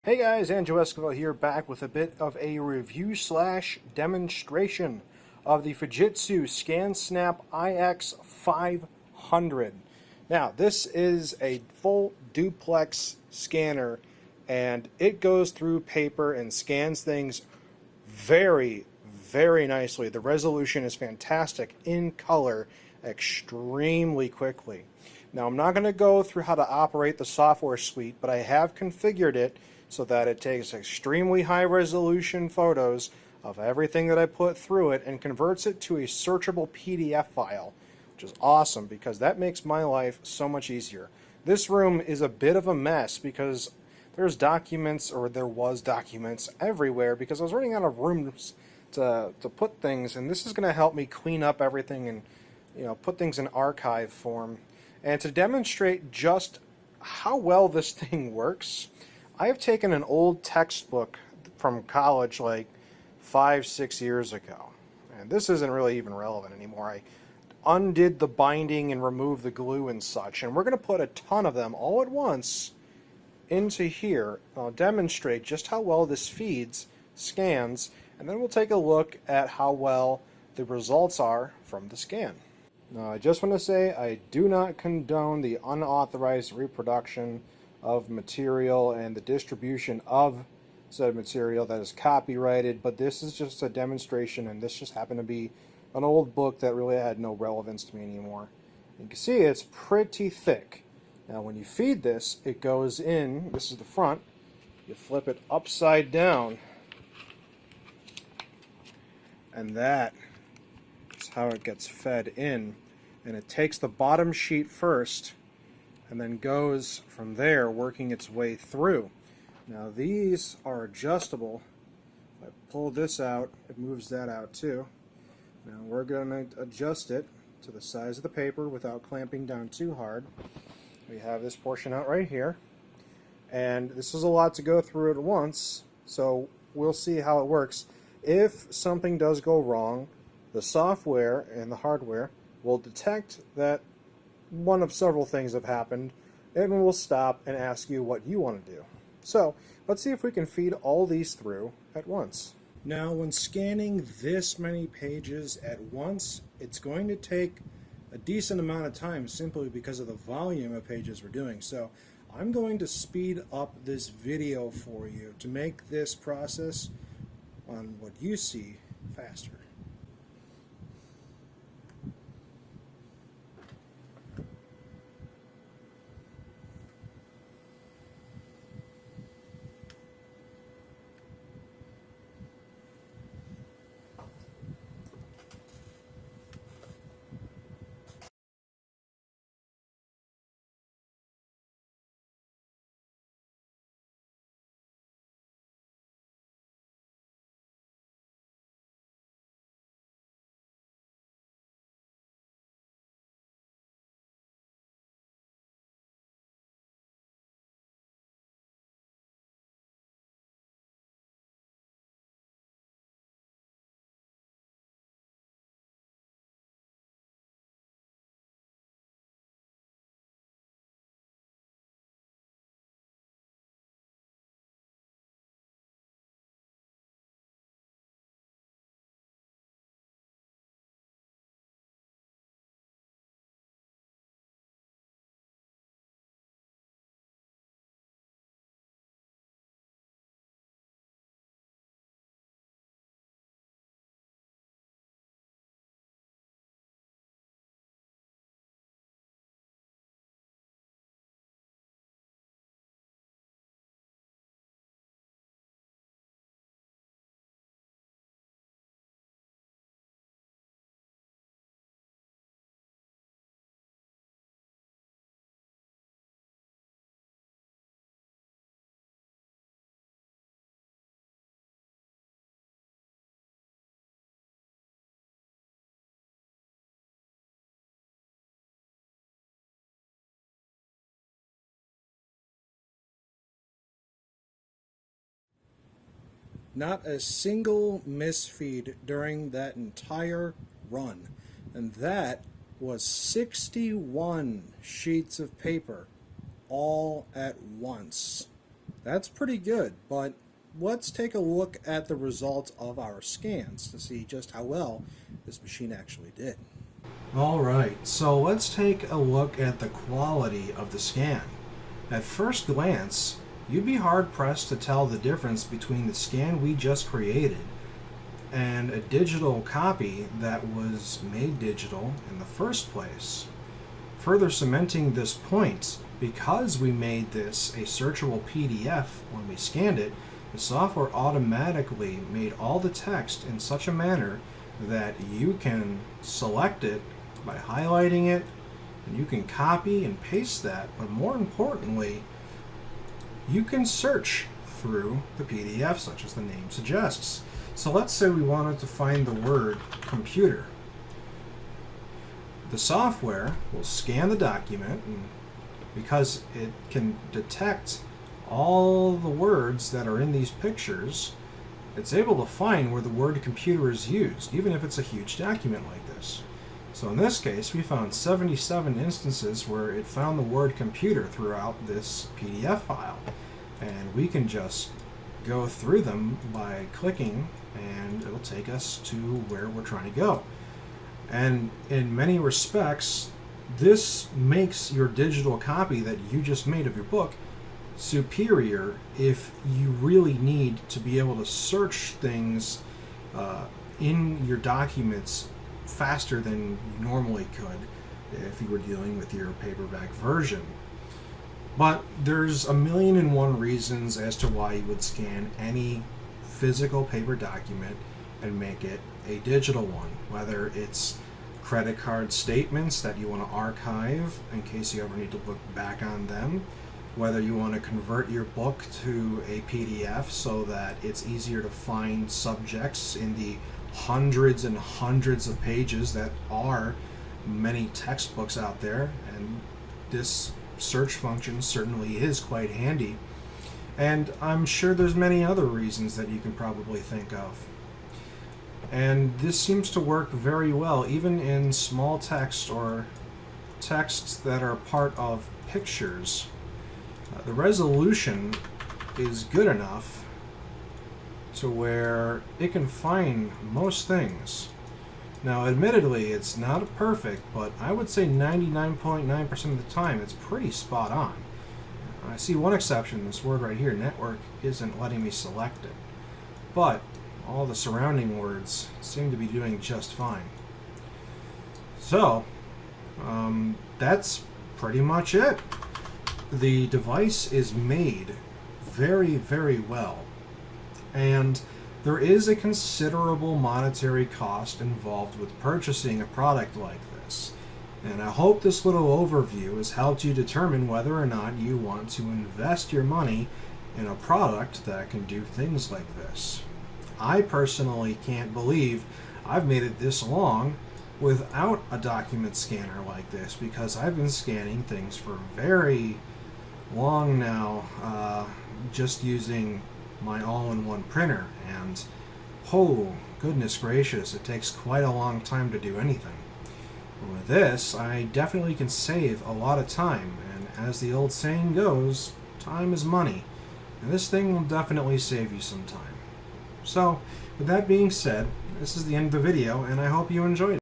Hey guys, Andrew Esquivel here, back with a bit of a review slash demonstration of the Fujitsu ScanSnap iX500. Now, this is a full duplex scanner, and it goes through paper and scans things very, very nicely. The resolution is fantastic in color, extremely quickly. Now, I'm not going to go through how to operate the software suite, but I have configured it so that it takes extremely high resolution photos of everything that I put through it and converts it to a searchable PDF file, which is awesome because that makes my life so much easier. This room is a bit of a mess because there was documents everywhere because I was running out of rooms to put things, and this is going to help me clean up everything and put things in archive form. And to demonstrate just how well this thing works, I have taken an old textbook from college like 5-6 years ago, and this isn't really even relevant anymore. I undid the binding and removed the glue and such, and we're going to put a ton of them all at once into here. I'll demonstrate just how well this scans, and then we'll take a look at how well the results are from the scan. Now, I just want to say I do not condone the unauthorized reproduction of material and the distribution of said material that is copyrighted, but this is just a demonstration, and this just happened to be an old book that really had no relevance to me anymore. You can see it's pretty thick. Now when you feed this, it goes in, this is the front, you flip it upside down, and that is how it gets fed in. And it takes the bottom sheet first and then goes from there, working its way through. Now these are adjustable. If I pull this out, it moves that out too. Now we're going to adjust it to the size of the paper without clamping down too hard. We have this portion out right here, and this is a lot to go through at once, so we'll see how it works. If something does go wrong, the software and the hardware will detect that one of several things have happened, and will stop and ask you what you want to do. So let's see if we can feed all these through at once. Now, when scanning this many pages at once, it's going to take a decent amount of time simply because of the volume of pages we're doing. So I'm going to speed up this video for you to make this process on what you see faster. Not a single misfeed during that entire run. And that was 61 sheets of paper all at once. That's pretty good, but let's take a look at the results of our scans to see just how well this machine actually did. Alright, so let's take a look at the quality of the scan. At first glance, you'd be hard-pressed to tell the difference between the scan we just created and a digital copy that was made digital in the first place. Further cementing this point, because we made this a searchable PDF when we scanned it, the software automatically made all the text in such a manner that you can select it by highlighting it, and you can copy and paste that, but more importantly, you can search through the PDF, such as the name suggests. So let's say we wanted to find the word computer. The software will scan the document, and because it can detect all the words that are in these pictures, it's able to find where the word computer is used, even if it's a huge document like this. So in this case, we found 77 instances where it found the word computer throughout this PDF file. And we can just go through them by clicking, and it'll take us to where we're trying to go. And in many respects, this makes your digital copy that you just made of your book superior if you really need to be able to search things in your documents faster than you normally could if you were dealing with your paperback version. But there's a million and one reasons as to why you would scan any physical paper document and make it a digital one, whether it's credit card statements that you want to archive in case you ever need to look back on them, whether you want to convert your book to a PDF so that it's easier to find subjects in the hundreds and hundreds of pages that are many textbooks out there, and this search function certainly is quite handy. And I'm sure there's many other reasons that you can probably think of. And this seems to work very well, even in small text or texts that are part of pictures. The resolution is good enough to where it can find most things. Now, admittedly, it's not perfect, but I would say 99.9% of the time it's pretty spot on. I see one exception, this word right here, network, isn't letting me select it. But all the surrounding words seem to be doing just fine. So, that's pretty much it. The device is made very, very well, and there is a considerable monetary cost involved with purchasing a product like this. And I hope this little overview has helped you determine whether or not you want to invest your money in a product that can do things like this. I personally can't believe I've made it this long without a document scanner like this, because I've been scanning things for very long now, just using my all-in-one printer, and oh goodness gracious, it takes quite a long time to do anything. With this, I definitely can save a lot of time, and as the old saying goes, time is money, and this thing will definitely save you some time. So, with that being said, this is the end of the video, and I hope you enjoyed it.